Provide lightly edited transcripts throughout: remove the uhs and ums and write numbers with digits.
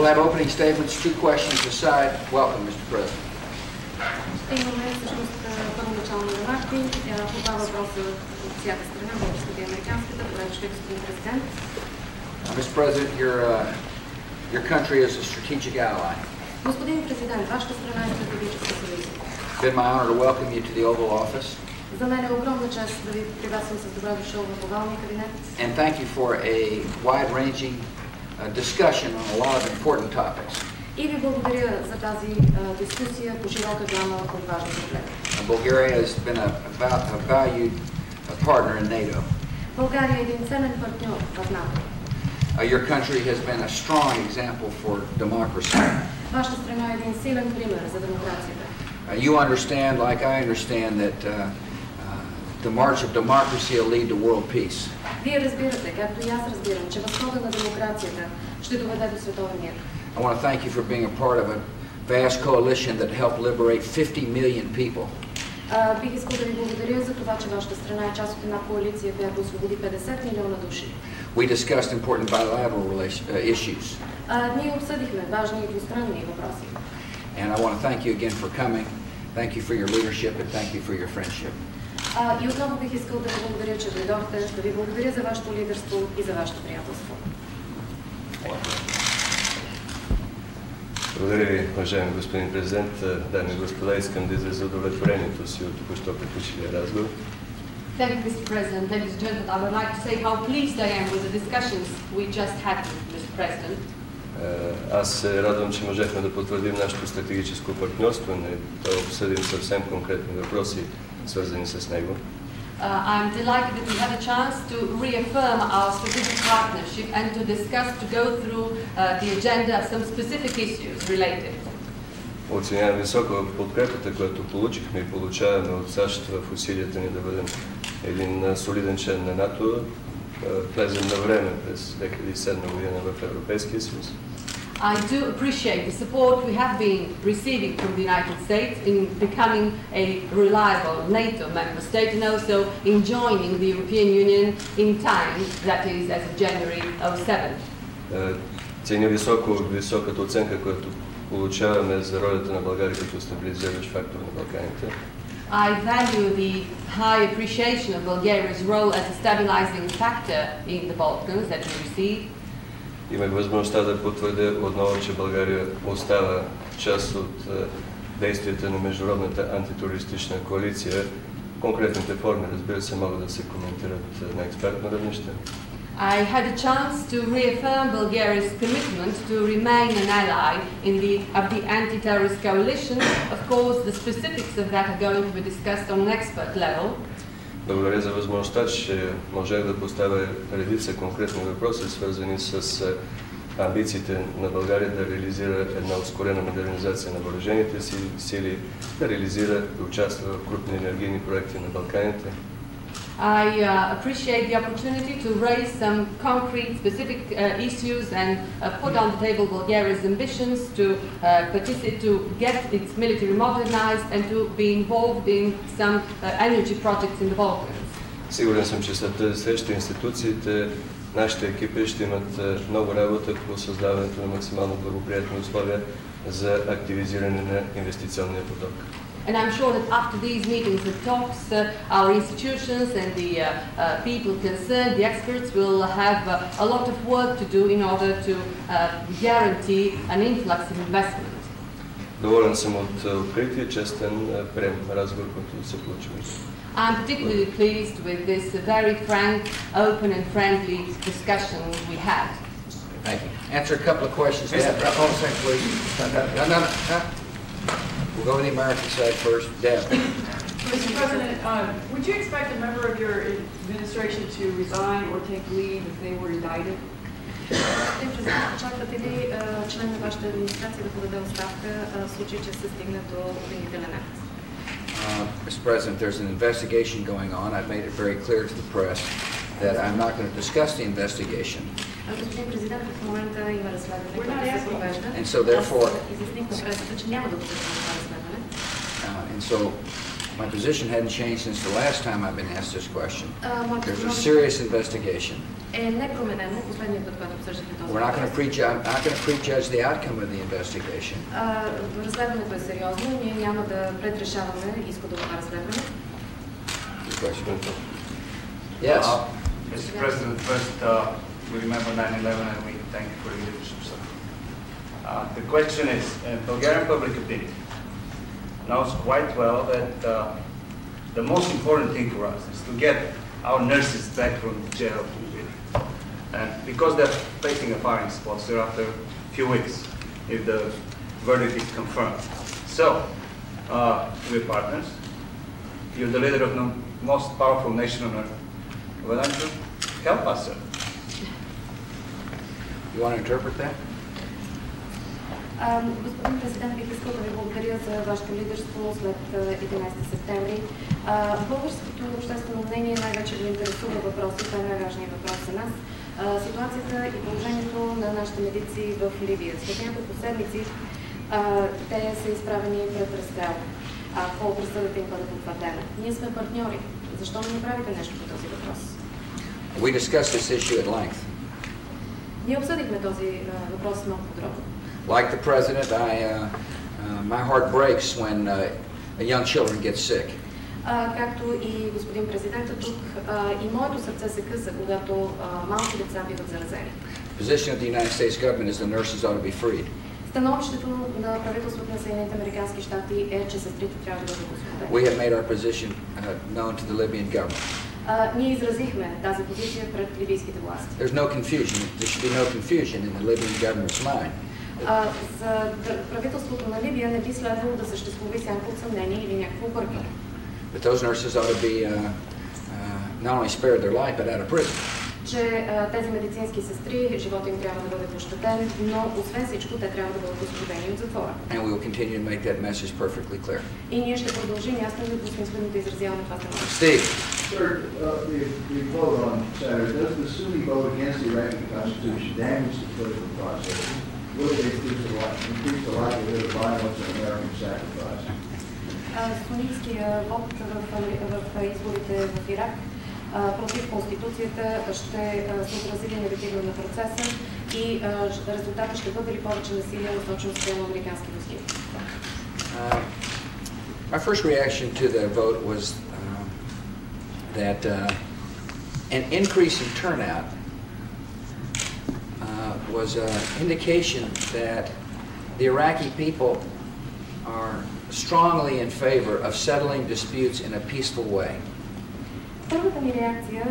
We'll have opening statements, 2 questions aside. Welcome, Mr. President. Ще имаме всъщност първоначални ремарки по 2 въпроса от всяка страна, българската и американската. Добре дошли, господин президент. Mr. President, your country is a strategic ally. Господин президент, вашата страна е стратегическа съюзник. It's been my honor to welcome you to the Oval Office. За мен е огромна чест да ви приветствам с добре дошъл в овалния кабинет. And thank you for a wide-ranging discussion on a lot of important topics. И ви благодаря за тази дискусия по широка гама от важни проблеми. Bulgaria has been a valued partner in NATO. България е един ценен партньор в НАТО. Your country has been a strong example for democracy. Вашата страна е един силен пример за демокрацията. You understand, like I understand, that the march of democracy will lead to world peace. Вие разбирате, както и аз разбирам, че възхода на демокрацията ще доведе до световен мир. I want to thank you for being a part of a vast coalition that helped liberate 50 million people. Бих искал да ви благодаря за това, че вашата страна е част от една коалиция, която освободи 50 милиона души. We discussed important bilateral issues. Ние обсъдихме важни двустранни въпроси. And I want to thank you again for coming. Thank you for your leadership and thank you for your friendship. И отново бих искал да ви благодаря, че дойдохте, да ви благодаря за вашето лидерство и за вашето приятелство. Благодаря ви, уважаеми господин президент. Дами и господа, искам да изразя удовлетворението си от току-що приключилия разговор. Thank you, Mr. President. Ladies and gentlemen, I would like to say how pleased I am with the discussions we just had with Mr. President. Аз се радвам, че можехме да потвърдим нашето стратегическо партньорство и да обсъдим съвсем конкретни въпроси, свързани с него. I'm delighted that we had a chance to reaffirm our strategic partnership and to discuss, to go through the agenda of some specific issues related. Оценявам високо подкрепата, която получихме и получаваме от САЩ в усилията ни да бъдем един солиден член на НАТО. Влезем на време през 2007 година в Европейския съюз. I do appreciate the support we have been receiving from the United States in becoming a reliable NATO member state and also in joining the European Union in time, that is as of January 2007. Ценя високата оценка, която получаваме за ролята на България като стабилизиращ фактор на Балканите. I value the high appreciation of Bulgaria's role as a stabilizing factor in the Balkans that we receive. Имах възможността да потвърдя отново, че България остава част от действията на международната антитерористична коалиция. Конкретните форми, разбира се, могат да се коментират на експертно равнище. I had a chance to reaffirm Bulgaria's commitment to remain an ally of the anti-terrorist coalition. Of course, the specifics of that are going to be discussed on an expert level. Благодаря за възможността, че можех да поставя редица конкретни въпроси, свързани с амбициите на България да реализира една ускорена модернизация на въоръжените си сили, да реализира и участва в крупни енергийни проекти на Балканите. I appreciate the opportunity to raise some concrete, specific issues and put on the table Bulgaria's ambitions to participate, to get its military modernized and to be involved in some energy projects in the Balkans. Сигурен съм, че след тази среща институциите, нашите екипи ще имат много работа по създаването на максимално благоприятни условия за активизиране на инвестиционния поток. And I'm sure that after these meetings and talks, our institutions and the people concerned, the experts, will have a lot of work to do in order to guarantee an influx of investment. Доволен съм от открития честен прием разговор, който се получи. I'm particularly pleased with this very frank, open and friendly discussion we had. Thank you. Answer a couple of questions. Hold a second, please. We'll go to the American side first. Deb. Mr. President, would you expect a member of your administration to resign or take leave if they were indicted? Господин президент, очаквате ли член на вашата администрация да подаде оставка в случай, че се стигне до обвинителен акт? Mr. President, there's an investigation going on. I've made it very clear to the press that I'm not going to discuss the investigation. Господин президент, в момента има разследване, което се провежда. And so therefore, изясних на пресата, че няма да обсъждаме това разследване. And so my position hadn't changed since the last time I've been asked this question. There's a serious investigation. е непроменено последния път, когато обсъждахме този I'm not въпрос. going to prejudge the outcome of the investigation. Разследването е сериозно, ние няма да предрешаваме изхода от това разследване. Yes. Mr. President, first, we remember 9/11 and we thank you for your leadership, sir. The question is, Bulgarian public opinion knows quite well that the most important thing for us is to get our nurses back from jail. And because they're facing a firing spot, sir, after a few weeks, if the verdict is confirmed. So, we're partners. You're the leader of the most powerful nation on earth. Why don't you help us, sir? You want to interpret that? Господин президент, бих искал да ви благодаря за вашето лидерство след 11 септември. Българското обществено мнение най-вече го интересува въпроса, това е най-важният въпрос за нас. Ситуацията и положението на нашите медици в Либия. След няколко седмици те са изправени пред разстрел, ако присъдата им бъде потвърдена. Ние сме партньори. Защо не направите нещо по този въпрос? We discussed this issue at length. Ние обсъдихме този въпрос много подробно. Like the president, my heart breaks when young children get sick. Както и господин президентът тук, и моето сърце се къса, когато малки деца биват заразени. The position of the United States government is the nurses ought to be freed. Становището на правителството на Съединените американски щати е, че сестрите трябва да бъдат освободени. We have made our position known to the Libyan government. Ние изразихме тази позиция пред либийските власти. There's no confusion. There should be no confusion in the Libyan government's mind. За правителството на Либия не би следвало да съществува сянка от съмнение или някакво объркване. But those nurses ought to be not only spared their life, but out of prison. Че тези медицински сестри, живота им трябва да бъде пощаден, но освен всичко, те трябва да бъдат освободени от затвора. And we will continue to make that message perfectly clear. И ние ще продължим ясно и недвусмислено да изразяваме това становище. Steve. Sir, the vote on Saturday, does the Sunni vote against the Iraqi Constitution damage the political process? Will it increase the likelihood of violence and American sacrifice? Сунитския вод в изборите в Ирак против Конституцията ще се отрази негативно на процеса и резултатът ще бъде ли повече насилие насочено спрямо американски войски? My first reaction to the vote was that an increase in turnout was an indication that the Iraqi people are strongly in favor of settling disputes in a peaceful way. Първата ми реакция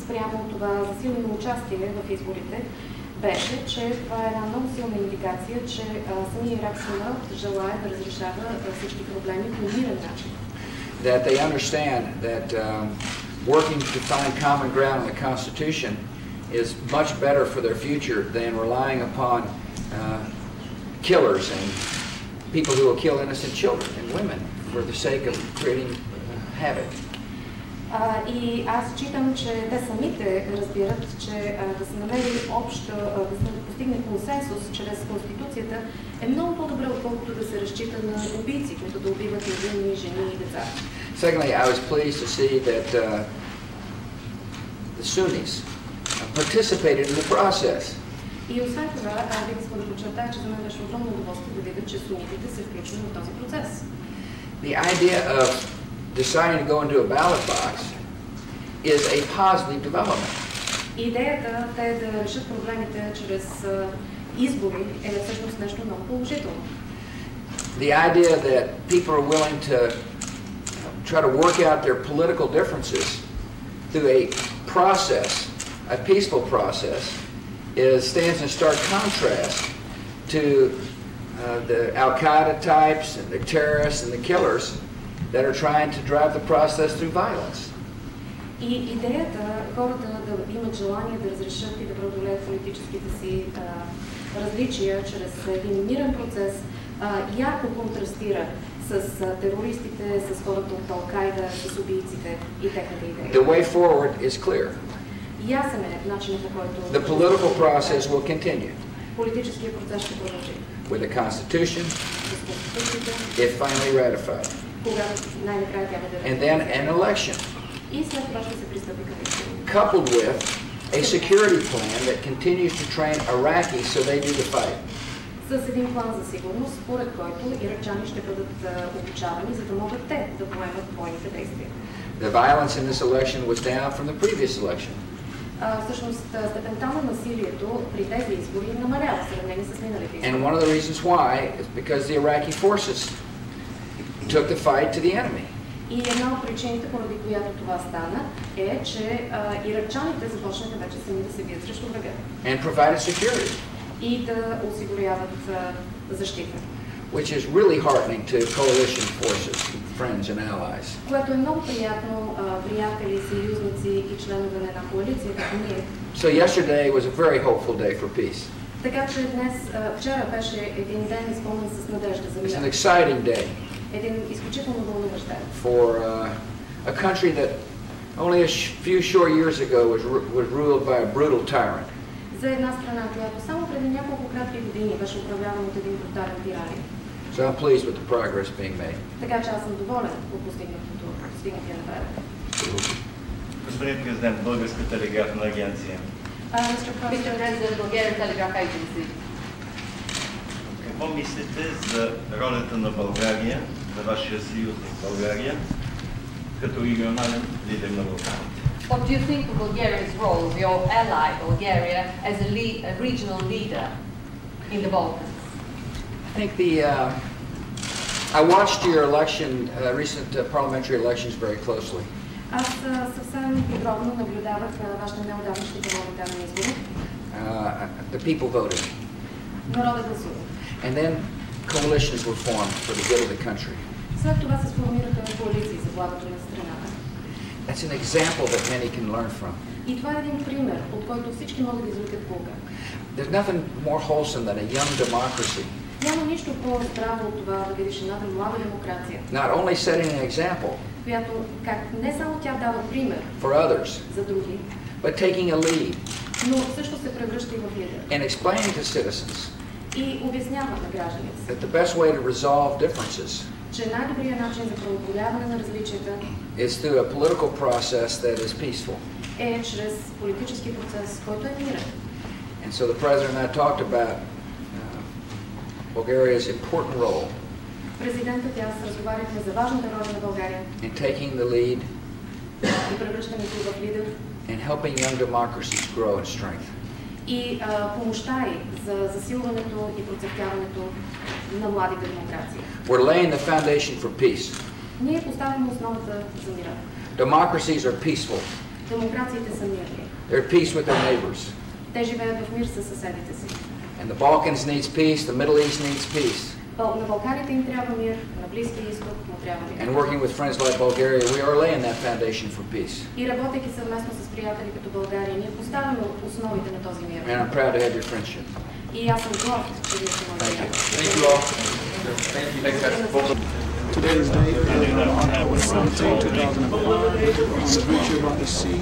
спрямо това засилено участие в изборите беше, че това е една много силна индикация, че самия иракски народ желае да разрешава всички проблеми по мирен начин. That they understand that working to find common ground in the Constitution is much better for their future than relying upon killers and people who will kill innocent children and women for the sake of creating havoc. И аз считам, че те самите разбират, че да се намери да се постигне консенсус чрез Конституцията е много по-добре, отколкото да се разчита на убийци, които да убиват невинни жени и деца. Secondly, I was pleased to see that the Sunnis participated in the process. И освен това, бих искал да подчертая, че за мен беше огромно удоволствие да видя, че сунитите са включени в този процес. The idea of deciding to go into a ballot box is a positive development. Идеята те да решат проблемите чрез избори е всъщност нещо много положително. The idea that people are willing to try to work out their political differences through a process, a peaceful process, stands in stark contrast to the Al-Qaeda types and the terrorists and the killers that are trying to drive the process through violence. И идеята хората да имат желание да разрешат и да преодолеят политическите си различия чрез един мирен процес ярко контрастира с терористите, с хората от Ал-Кайда, с убийците и техните идеи. The way forward is clear. Ясен е начинът, на който The political process will continue политическия процес ще продължи. with the Constitution, С Конституцията, if finally ratified, когато най-накрая тя бъде and then an election, и след това ще се пристъпи към избори. coupled with a security plan that continues to train Iraqis so they do the fight. С един план за сигурност, според който иракчани ще бъдат обучавани, за да могат те да поемат бойните действия. The violence in this election was down from the previous election. Всъщност, степента на насилието при тези избори намалява в сравнение с миналите избори. And one of the reasons why is because the Iraqi forces took the fight to the enemy. И една от причините, поради която това стана, е, че иракчаните започнаха вече сами да се бият срещу врага. And provided security. И да осигуряват защита. Which is really heartening to coalition forces, friends and allies. Което е много приятно приятели, съюзници и членове на една коалиция, като ние. So yesterday was a very hopeful day for peace. Така че вчера беше един ден изпълнен с надежда за It's an мир. exciting day Един изключително вълнуващ ден. for a country that only a few short years ago was ruled by a brutal tyrant. За една страна, която само преди няколко кратки години беше управлявана от един брутален тиранин. So I'm pleased with the progress being made. Така че аз съм доволен от постигнатия напредък. Господин президент, Българска телеграфна агенция. Mr. Mr. President, Bulgarian Telegraph Agency. Какво мислите за ролята на България, на вашия съюзник България, като регионален лидер на Балканите? What do you think of Bulgaria's role, of your ally Bulgaria, as a regional leader in the Balkans? I think I watched your recent parliamentary elections very closely. Аз съвсем подробно наблюдавах вашите неотдавнашни парламентарни избори. The people voted. Народът гласува. And then coalitions were formed for the good of the country. След това се сформираха коалиции за благото на страната. That's an example that many can learn from. И това е един пример, от който всички могат да извлекат полука. There's nothing more wholesome than a young democracy. Няма нищо по-здраво от това да видиш една млада демокрация, Not only setting an example която не само тя дава пример for others, за други, but taking a lead но също се превръща и в лидер. and explaining to citizens И обяснява на гражданите си, that the best way to resolve differences че най-добрият начин за преодоляване на различията is through a political process that is peaceful. е чрез политически процес, който е мирен. And so the President and I talked about Bulgaria's important role Президентът и аз разговаряхме за важната роля на България in taking the lead и превръщането в лидер and helping young democracies grow in strength. и помощта й за засилването и процъфтяването на младите демокрации. We're laying the foundation for peace. Ние поставяме основата за мира. Democracies are peaceful. Демокрациите са мирни. They're at peace with their neighbors. Те живеят в мир със съседите си. And the Balkans needs peace, the Middle East needs peace. На Балканите им трябва мир, на Близкия изток му трябва мир. And working with friends like Bulgaria, we are laying that foundation for peace. И работейки съвместно с приятели като България, ние поставяме основите на този мир. And I'm proud to have your friendship. И аз съм горд, че вие сте мои Thank you. приятели. Thank you all. Today's date, October 17, 2005, is the Future about the Sea.